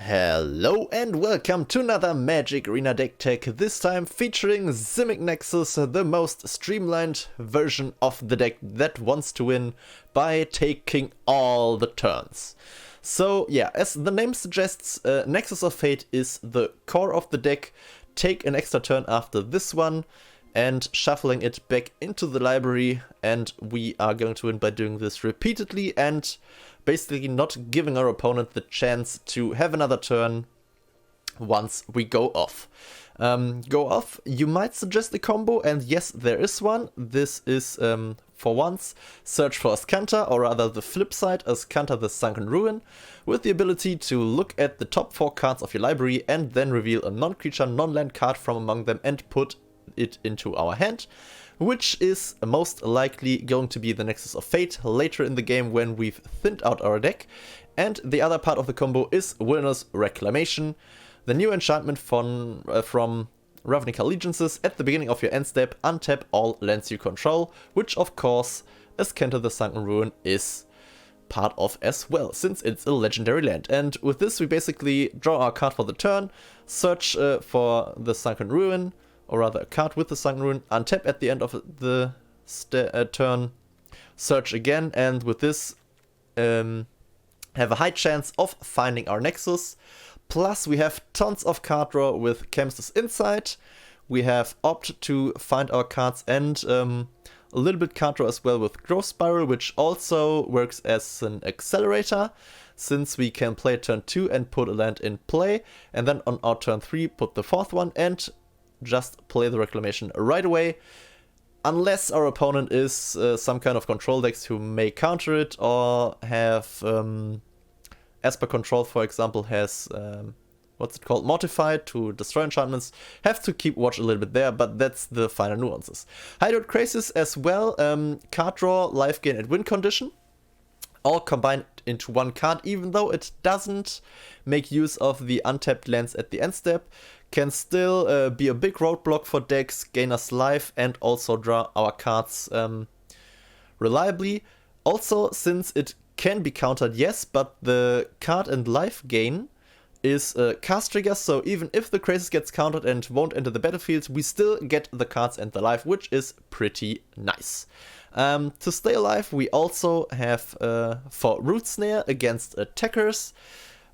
Hello and welcome to another Magic Arena deck tech, this time featuring Simic Nexus, the most streamlined version of the deck that wants to win by taking all the turns. So yeah, as the name suggests, Nexus of Fate is the core of the deck. Take an extra turn after this one and shuffling it back into the library, and we are going to win by doing this repeatedly and basically not giving our opponent the chance to have another turn once we go off. You might suggest a combo, and yes, there is one. This is, for once, search for Azcanta, or rather the flip side, Azcanta the Sunken Ruin, with the ability to look at the top 4 cards of your library and then reveal a non-creature, non-land card from among them and put it into our hand, which is most likely going to be the Nexus of Fate later in the game when we've thinned out our deck. And the other part of the combo is Wilderness Reclamation, the new enchantment from Ravnica Allegiances. At the beginning of your end step, untap all lands you control, which of course Azcanta the Sunken Ruin is part of as well, since it's a legendary land. And with this we basically draw our card for the turn, search for the Sunken Ruin, or rather a card with the Sunken Ruin, untap at the end of the turn, search again, and with this have a high chance of finding our Nexus. Plus we have tons of card draw with Chemist's Insight. We have opt to find our cards, and a little bit card draw as well with Growth Spiral, which also works as an accelerator, since we can play turn 2 and put a land in play, and then on our turn 3 put the 4th one and just play the Reclamation right away, unless our opponent is some kind of control decks who may counter it, or have Esper Control, for example, has what's it called, Mortified to destroy enchantments. Have to keep watch a little bit there, but that's the final nuances. Hydroid Crisis as well, card draw, life gain and win condition, all combined into one card, even though it doesn't make use of the untapped lands at the end step. Can still be a big roadblock for decks, gain us life, and also draw our cards reliably. Also, since it can be countered, yes, but the card and life gain is cast trigger, so even if the Crisis gets countered and won't enter the battlefield, we still get the cards and the life, which is pretty nice. To stay alive, we also have for Root Snare against attackers,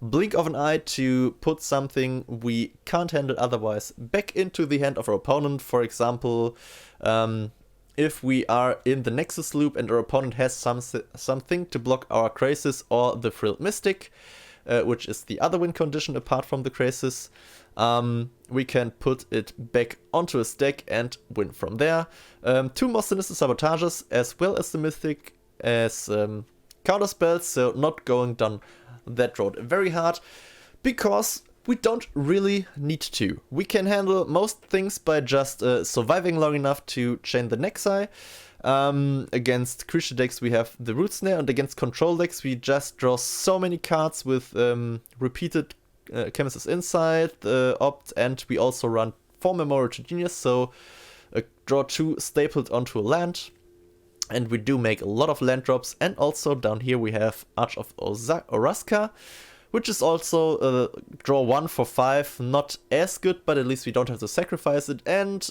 Blink of an Eye to put something we can't handle otherwise back into the hand of our opponent. For example, if we are in the Nexus loop and our opponent has something to block our Crisis or the Frilled Mystic, which is the other win condition apart from the Crisis, we can put it back onto his deck and win from there. 2 more Sinister Sabotages as well as the Mythic as counter spells, so not going down that road very hard, because we don't really need to. We can handle most things by just surviving long enough to chain the Nexi. Against creature decks we have the Root Snare, and against control decks we just draw so many cards with repeated Chemist's Insight, opt, and we also run 4 Memorial to Genius, so draw 2 stapled onto a land. And we do make a lot of land drops, and also down here we have Arch of Oraska, which is also draw 1 for 5, not as good, but at least we don't have to sacrifice it, and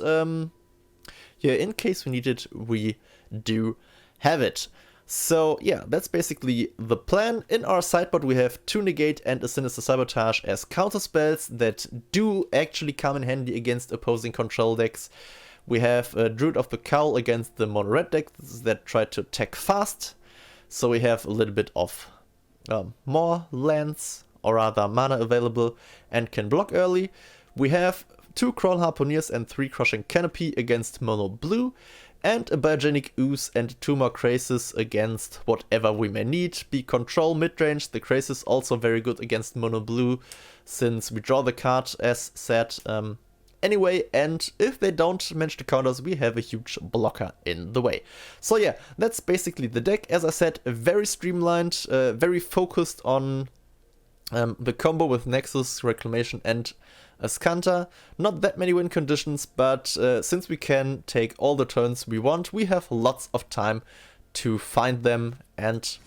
yeah, in case we need it, we do have it. So yeah, that's basically the plan. In our sideboard we have 2 Negate and a Sinister Sabotage as counter spells that do actually come in handy against opposing control decks. We have Druid of the Cowl against the mono-red deck that try to attack fast, so we have a little bit of more lands, or rather mana available, and can block early. We have 2 Crawl Harpooneers and 3 Crushing Canopy against mono blue, and a Biogenic Ooze and 2 more Crisis against whatever we may need. Be control midrange, the Crisis also very good against mono blue, since we draw the card as said. Anyway, and if they don't manage to counter us, we have a huge blocker in the way. So yeah, that's basically the deck. As I said, very streamlined, very focused on the combo with Nexus, Reclamation and Azcanta. Not that many win conditions, but since we can take all the turns we want, we have lots of time to find them and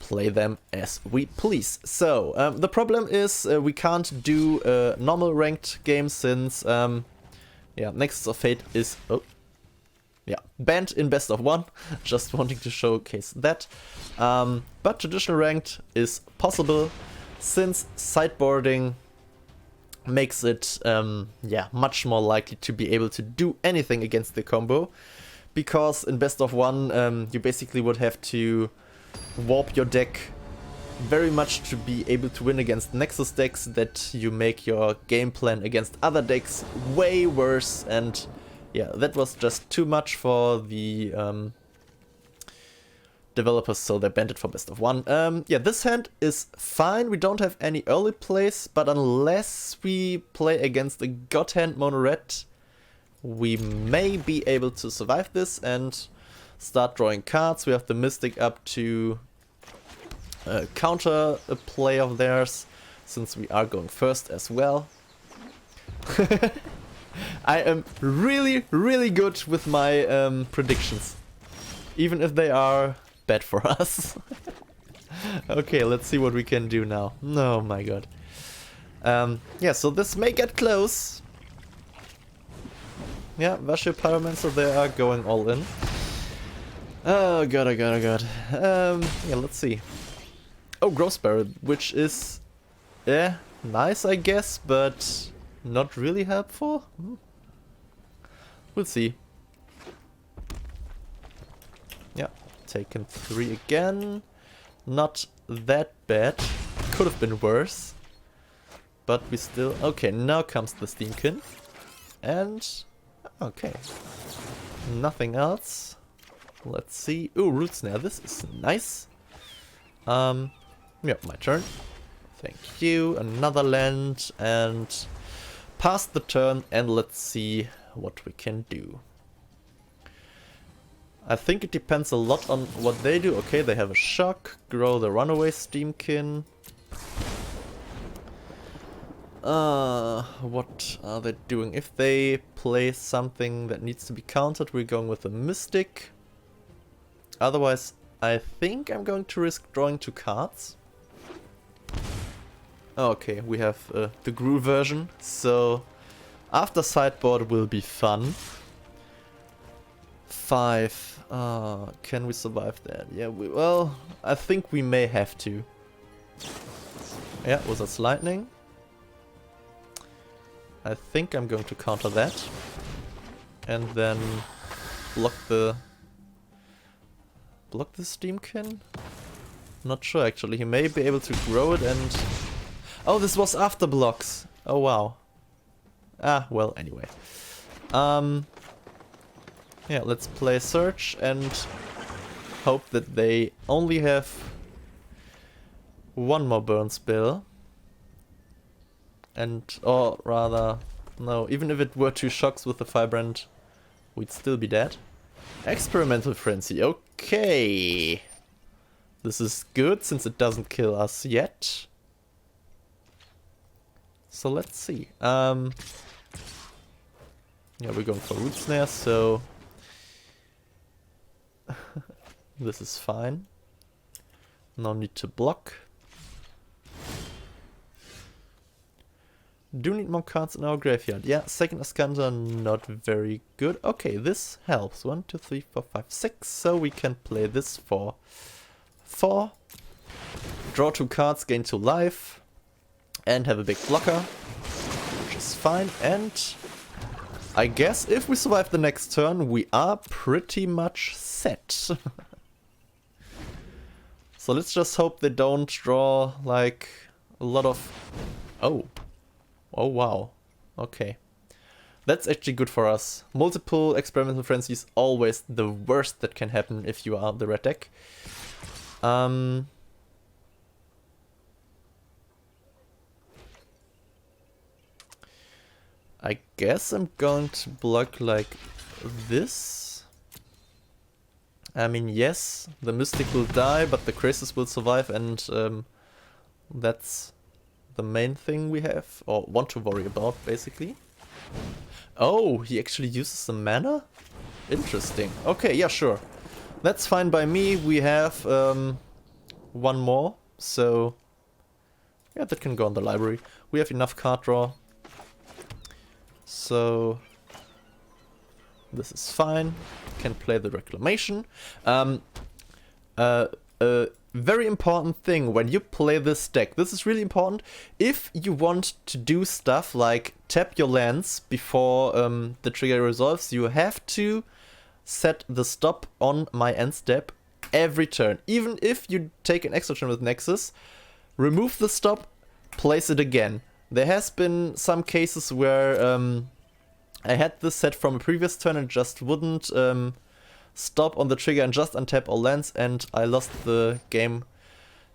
play them as we please. So, the problem is we can't do a normal ranked game since, yeah, Nexus of Fate is, banned in best of 1. Just wanting to showcase that. But traditional ranked is possible since sideboarding makes it, much more likely to be able to do anything against the combo. Because in best of 1, you basically would have to warp your deck very much to be able to win against Nexus decks, that you make your game plan against other decks way worse, and yeah, that was just too much for the developers, so they banned it for best of 1. Yeah, this hand is fine, we don't have any early plays, but unless we play against a god hand mono red, we may be able to survive this and start drawing cards. We have the Mystic up to counter a play of theirs, since we are going first as well. I am really, really good with my predictions, even if they are bad for us. Okay, let's see what we can do now. Oh my god. Yeah, so this may get close. Yeah, Vashir Pyromancer, they are going all in. Oh god, oh god, oh god. Yeah, let's see. Oh, Growth Spirit, which is, yeah, nice I guess, but not really helpful. We'll see. Yeah, taken 3 again. Not that bad. Could have been worse. But we still... Okay, now comes the Steamkin. And... okay. Nothing else. Let's see. Ooh, Root Snare. This is nice. Yeah, my turn. Thank you. Another land. And pass the turn. And let's see what we can do. I think it depends a lot on what they do. Okay, they have a shock. Grow the Runaway Steamkin. What are they doing? If they play something that needs to be countered, we're going with a Mystic. Otherwise, I think I'm going to risk drawing 2 cards. Okay, we have the Gru version, so after sideboard will be fun. 5. Can we survive that? Yeah, well, I think we may have to. Yeah, Wizard's Lightning. I think I'm going to counter that. And then block the Steamkin? Not sure actually. He may be able to grow it and... Oh, this was after blocks. Oh wow. Ah, well, anyway. Yeah, let's play Search and hope that they only have 1 more burn spell. And, or rather, no, even if it were 2 shocks with the Firebrand, we'd still be dead. Experimental Frenzy, okay. This is good since it doesn't kill us yet. So let's see. Yeah, we're going for Root Snare, so this is fine. No need to block. Do need more cards in our graveyard. Yeah, second Ascanta not very good. Okay, this helps. 1, 2, 3, 4, 5, 6. So we can play this for 4. Draw 2 cards, gain 2 life. And have a big blocker. Which is fine. And I guess if we survive the next turn, we are pretty much set. So let's just hope they don't draw like a lot of... Oh. Oh wow, okay. That's actually good for us. Multiple Experimental Frenzies always the worst that can happen if you are the red deck. I guess I'm going to block like this. I mean, yes, the Mystic will die, but the Krasis will survive, and that's the main thing we have, or want to worry about, basically. Oh, he actually uses the mana? Interesting. Okay, yeah, sure. That's fine by me. We have one more, so yeah, that can go on the library. We have enough card draw, so this is fine. Can play the Reclamation. Very important thing when you play this deck, this is really important, if you want to do stuff like tap your lands before the trigger resolves, you have to set the stop on my end step every turn. Even if you take an extra turn with Nexus, remove the stop, place it again. There has been some cases where I had this set from a previous turn and just wouldn't stop on the trigger and just untap all lands, and I lost the game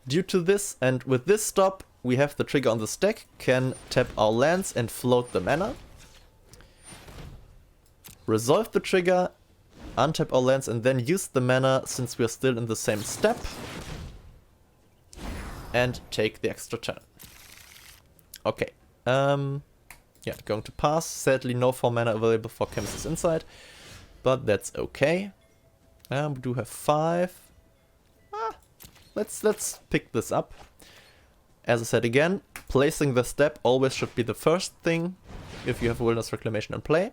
due to this. And with this stop, we have the trigger on the stack, can tap our lands and float the mana, resolve the trigger, untap our lands, and then use the mana since we are still in the same step, and take the extra turn. Okay, yeah, going to pass. Sadly, no 4 mana available for Chemist's Insight, but that's okay. We do have 5. Let's pick this up. As I said again, placing the step always should be the first thing if you have Wilderness Reclamation in play.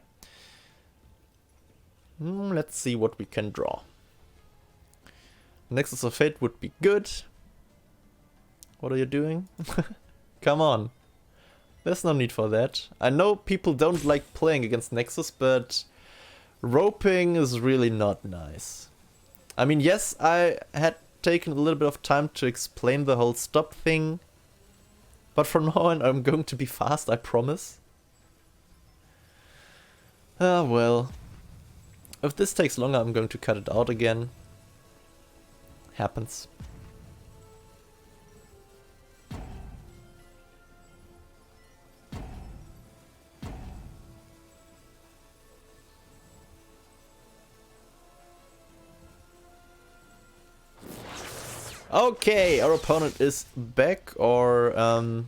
Let's see what we can draw. Nexus of Fate would be good. What are you doing? Come on. There's no need for that. I know people don't like playing against Nexus, but roping is really not nice. I mean, yes, I had taken a little bit of time to explain the whole stop thing, but from now on I'm going to be fast, I promise. Ah, well. If this takes longer, I'm going to cut it out again. Happens. Okay, our opponent is back, or I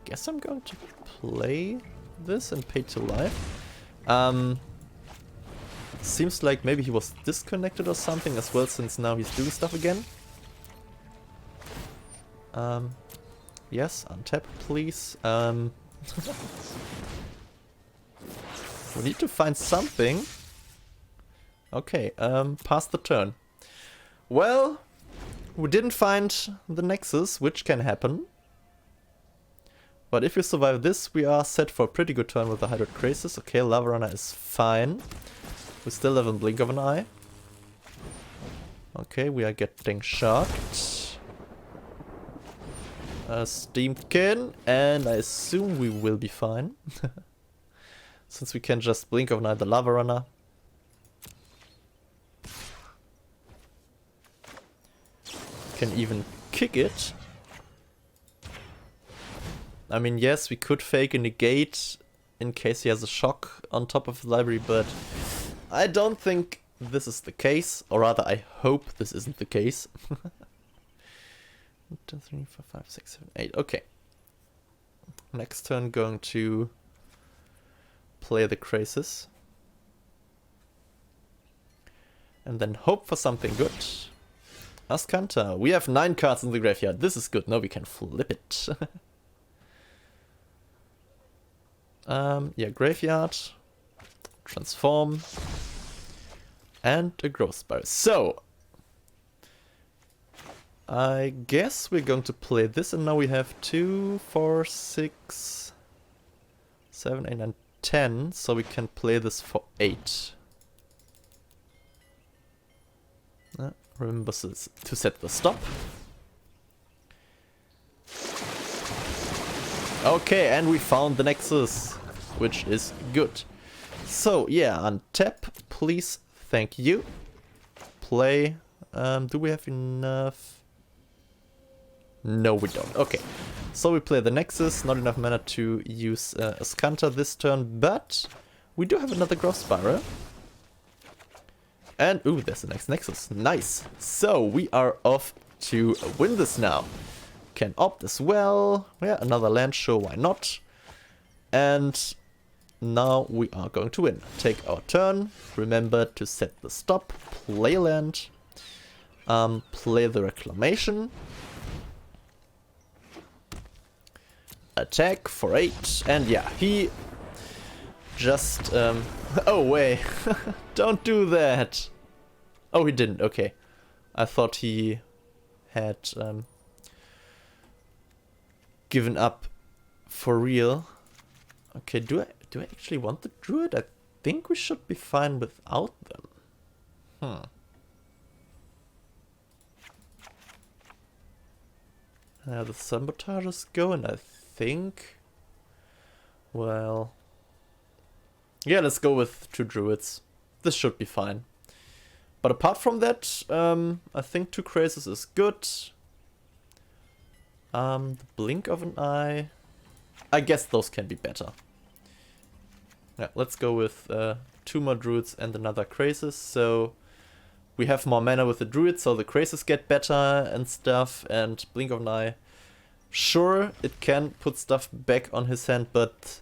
guess I'm going to play this and pay 2 life. Seems like maybe he was disconnected or something as well, since now he's doing stuff again. Yes, untap please. We need to find something. Okay, pass the turn. Well, we didn't find the Nexus, which can happen. But if we survive this, we are set for a pretty good turn with the Hydroid Krasis. Okay, Lava Runner is fine. We still have a blink of an eye. Okay, we are getting shocked. Steamkin, and I assume we will be fine. Since we can just blink of an eye the Lava Runner. Can even kick it. I mean, yes, we could fake a negate in case he has a shock on top of the library, but I don't think this is the case, or rather I hope this isn't the case. 1, 2, 3, 4, 5, 6, 7, 8. Okay. Next turn going to play the Krasis. And then hope for something good. Ascanta. We have 9 cards in the graveyard. This is good. Now we can flip it. Yeah, graveyard. Transform. And a growth spiral. So, I guess we're going to play this, and now we have 2, 4, 6, 7, 8, and 10. So we can play this for 8. Remember to set the stop. Okay, and we found the Nexus, which is good. So, yeah, untap, please, thank you. Play. Do we have enough? No, we don't. Okay, so we play the Nexus. Not enough mana to use Ascanta this turn, but we do have another Growth Spiral. And, ooh, there's the next Nexus. Nice. So, we are off to win this now. Can opt as well. Yeah, another land, sure, why not? And now we are going to win. Take our turn. Remember to set the stop. Play land. Play the Reclamation. Attack for 8. And yeah, he just... oh, wait. Don't do that. Oh, he didn't. Okay. I thought he had given up for real. Okay, do I actually want the Druid? I think we should be fine without them. The Sabotages go, and I think... Well... Yeah, let's go with 2 Druids. This should be fine. But apart from that, I think 2 Crazes is good. The Blink of an Eye... I guess those can be better. Yeah, let's go with 2 more Druids and another Crazes, so... We have more mana with the Druid, so the Crazes get better and stuff, and Blink of an Eye. Sure, it can put stuff back on his hand, but...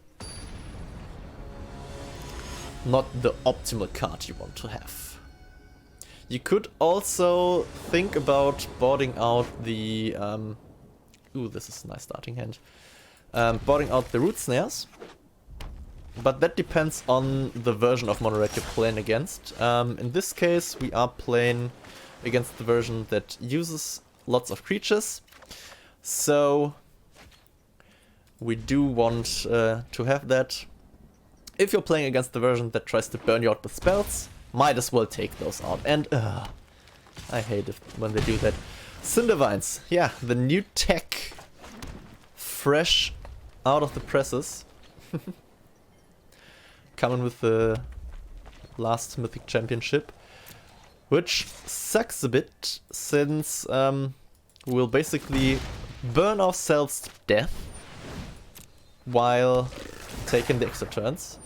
not the optimal card you want to have. You could also think about boarding out the... ooh, this is a nice starting hand. Boarding out the Root Snares. But that depends on the version of mono red you're playing against. In this case, we are playing against the version that uses lots of creatures. So we do want to have that. If you're playing against the version that tries to burn you out with spells, might as well take those out. And I hate it when they do that. Cindervines, yeah, the new tech, fresh out of the presses. Coming with the last Mythic Championship, which sucks a bit since we'll basically burn ourselves to death while taking the extra turns.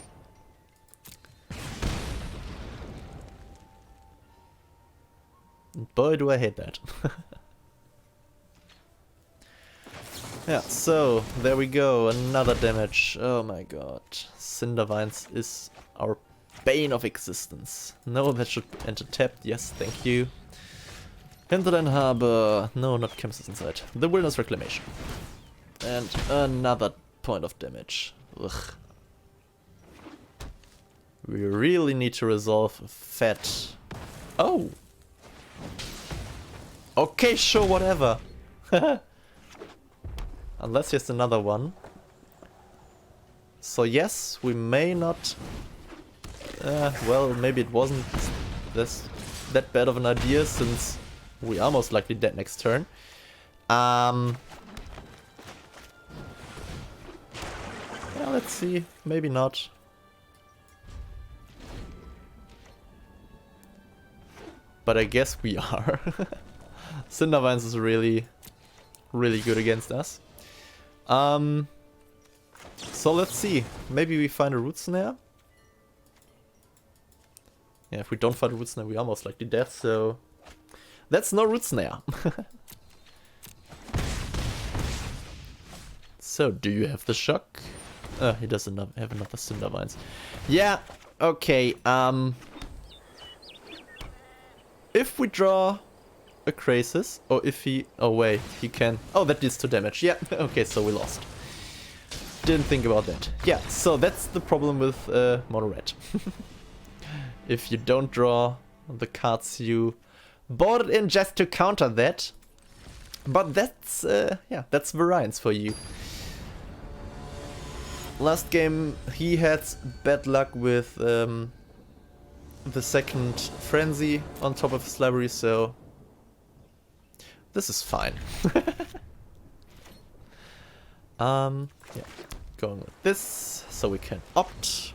Boy, do I hate that. Yeah, so there we go, another damage. Oh my god. Cindervines is our bane of existence. No, that should enter tapped. Yes, thank you. Hinterland Harbor. No, not Kemp's inside. The Wilderness Reclamation. And another point of damage. Ugh. We really need to resolve a fat... Oh! Okay, sure, whatever. Unless there's another one. So yes, we may not... well, maybe it wasn't that bad of an idea, since we are most likely dead next turn. Yeah, let's see. Maybe not. But I guess we are. Cindervines is really good against us. So let's see. Maybe we find a Root Snare. Yeah, if we don't find a Root Snare, we are most likely dead, so... That's no Root Snare. So, do you have the shock? He doesn't have another Cindervines. Yeah, okay, if we draw a Crazes, or if he... Oh wait, he can... Oh, that deals 2 damage. Yeah, okay, so we lost. Didn't think about that. Yeah, so that's the problem with mono red. If you don't draw the cards you boarded in just to counter that. But that's, yeah, that's variance for you. Last game he had bad luck with the second Frenzy on top of his library, so... This is fine. Yeah, going with this, so we can opt.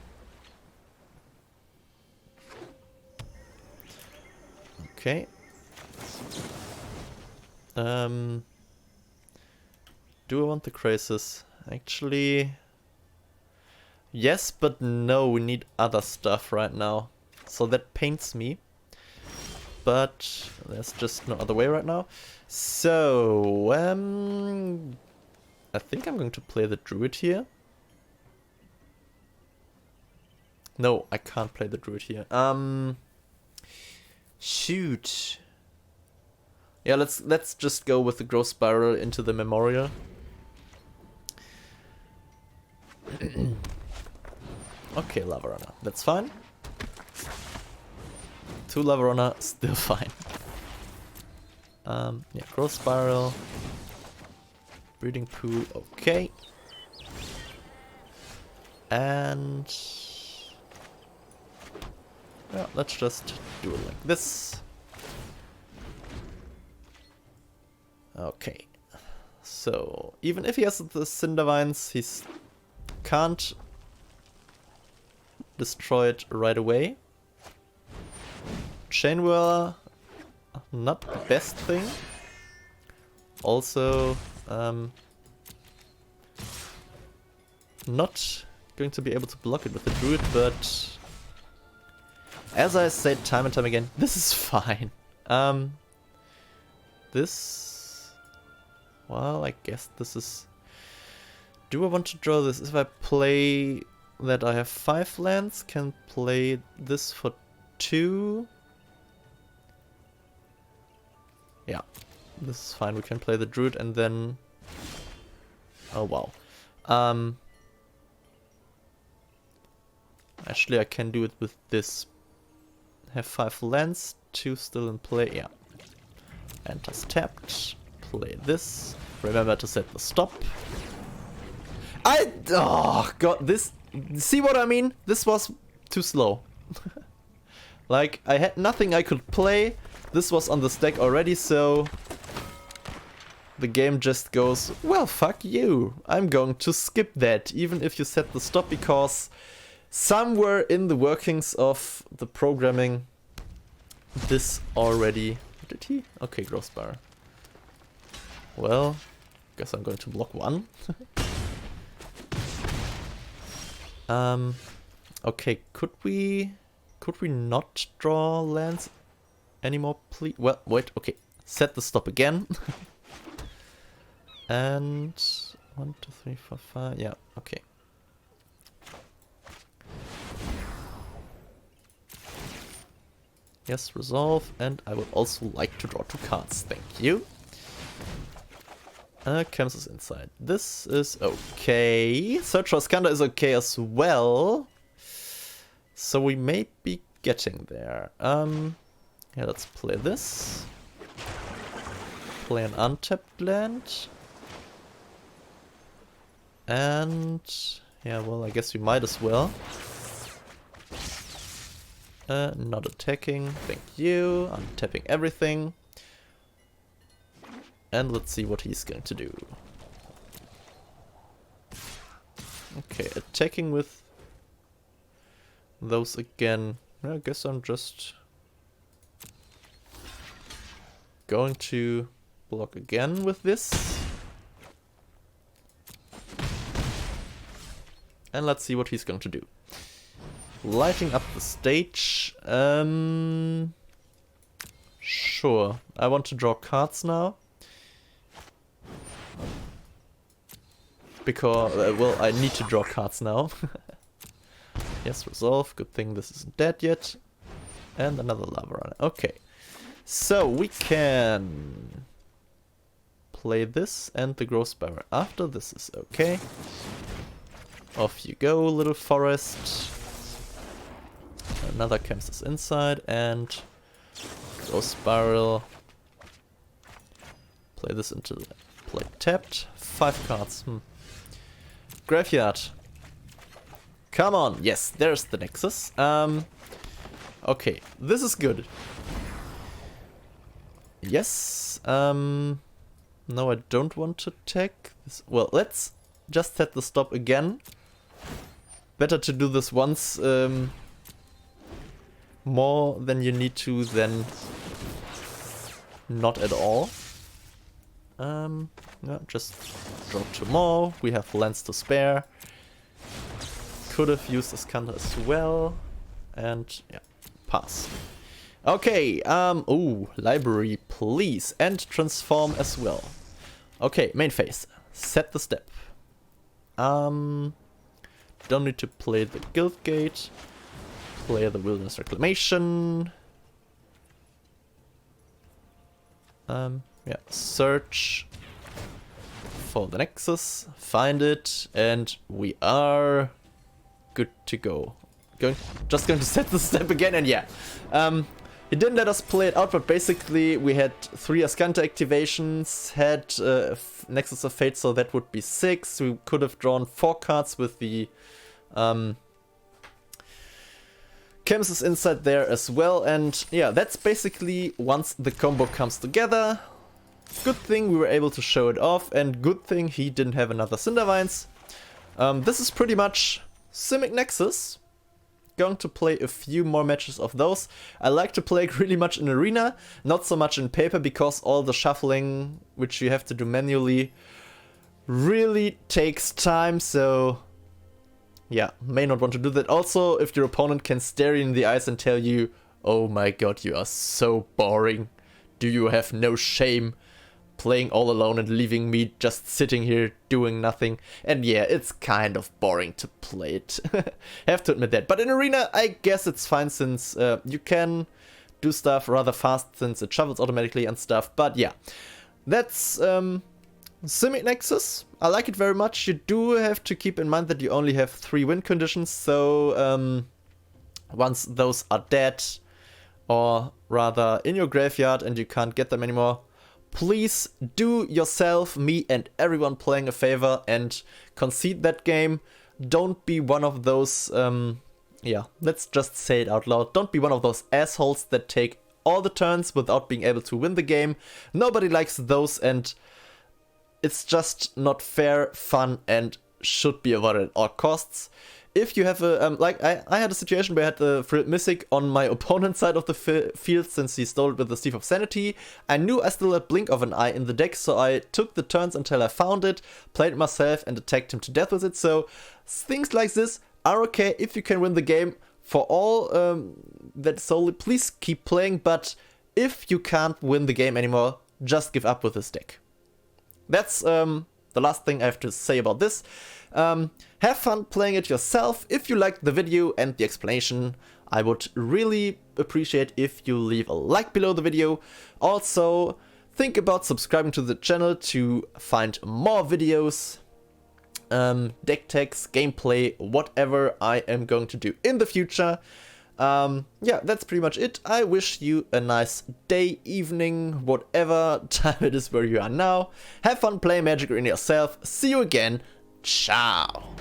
Okay. Do I want the Crazes? Actually... Yes, but no, we need other stuff right now. So that pains me. But there's just no other way right now. So, I think I'm going to play the Druid here. No, I can't play the Druid here. Shoot. Yeah, let's just go with the growth spiral into the memorial. Okay, lava runner, that's fine. 2 lava runner, still fine. Yeah, growth spiral, breeding pool, okay. And yeah, let's just do it like this. Okay, so even if he has the Cinder Vines, he can't destroy it right away. Chain Whirler, not the best thing. Also, not going to be able to block it with the Druid, but as I said time and time again, this is fine. Well, I guess this is... Do I want to draw this? If I play that I have 5 lands, can play this for 2. Yeah, this is fine. We can play the Druid and then... Oh, wow. Actually, I can do it with this. Have 5 lands, 2 still in play. Yeah. Enters tapped. Play this. Remember to set the stop. Oh god, this... See what I mean? This was too slow. Like, I had nothing I could play. This was on the stack already, so... The game just goes, well, fuck you. I'm going to skip that, even if you set the stop, because... Somewhere in the workings of the programming, this already... Did he? Okay, growth bar. Well, guess I'm going to block 1. Okay, could we not draw lands anymore, please? Well, wait, okay. Set the stop again. And 1, 2, 3, 4, 5. Yeah, okay. Yes, resolve, and I would also like to draw 2 cards, thank you. Chems is inside. This is okay. Search for Skanda is okay as well. So we may be getting there. Yeah, let's play this. Play an untapped land. And yeah, well, I guess we might as well. Not attacking, thank you. I'm tapping everything. And let's see what he's going to do. Okay, attacking with those again. I guess I'm just going to block again with this. And let's see what he's going to do. Lighting up the stage. Sure. I want to draw cards now. Because, well, I need to draw cards now. Yes, resolve. Good thing this isn't dead yet. And another lava runner. Okay. So, we can play this and the growth spiral after. This is okay. Off you go, little forest. Another Chems is inside, and growth spiral. Play this into the play tapped. 5 cards. Graveyard. Come on. Yes, there's the Nexus. Okay, this is good. Yes. No, I don't want to attack this. Well, let's just set the stop again. Better to do this once. More than you need to, than not at all. Yeah, just draw 2 more. We have lands to spare. Could have used Iskander as well. And yeah, pass. Okay, ooh, library, please. And transform as well. Okay, main phase. Set the step. Don't need to play the Guild Gate. Play the Wilderness Reclamation. Yeah, search for the Nexus, find it, and we are good to go. Just going to set the step again, and yeah. He didn't let us play it out, but basically we had 3 Ascanta activations, had Nexus of Fate, so that would be 6. We could have drawn 4 cards with the Chemsis inside there as well, and yeah, that's basically once the combo comes together. Good thing we were able to show it off, and good thing he didn't have another Cindervines. This is pretty much Simic Nexus. Going to play a few more matches of those. I like to play really much in arena, not so much in paper, because all the shuffling, which you have to do manually, really takes time, so yeah, may not want to do that. Also, if your opponent can stare you in the eyes and tell you, oh my god, you are so boring, do you have no shame playing all alone and leaving me just sitting here doing nothing? And yeah, it's kind of boring to play it. Have to admit that. But in arena, I guess it's fine, since you can do stuff rather fast, since it shuffles automatically and stuff. But yeah, that's Simic Nexus. I like it very much. You do have to keep in mind that you only have 3 win conditions, so once those are dead, or rather in your graveyard and you can't get them anymore, please do yourself, me, and everyone playing a favor and concede that game. Don't be one of those, yeah, let's just say it out loud. Don't be one of those assholes that take all the turns without being able to win the game. Nobody likes those, and it's just not fair, fun, and should be avoided at all costs. If you have a, like I had a situation where I had the Frilled Mythic on my opponent's side of the field, since he stole it with the Thief of Sanity. I knew I still had Blink of an Eye in the deck, so I took the turns until I found it, played it myself, and attacked him to death with it. So things like this are okay if you can win the game. For all that solely, please keep playing, but if you can't win the game anymore, just give up with this deck. That's the last thing I have to say about this. Have fun playing it yourself. If you liked the video and the explanation, I would really appreciate if you leave a like below the video. Also, think about subscribing to the channel to find more videos, deck techs, gameplay, whatever I am going to do in the future. Yeah, that's pretty much it. I wish you a nice day, evening, whatever time it is where you are now. Have fun playing Magic Arena yourself. See you again. Ciao.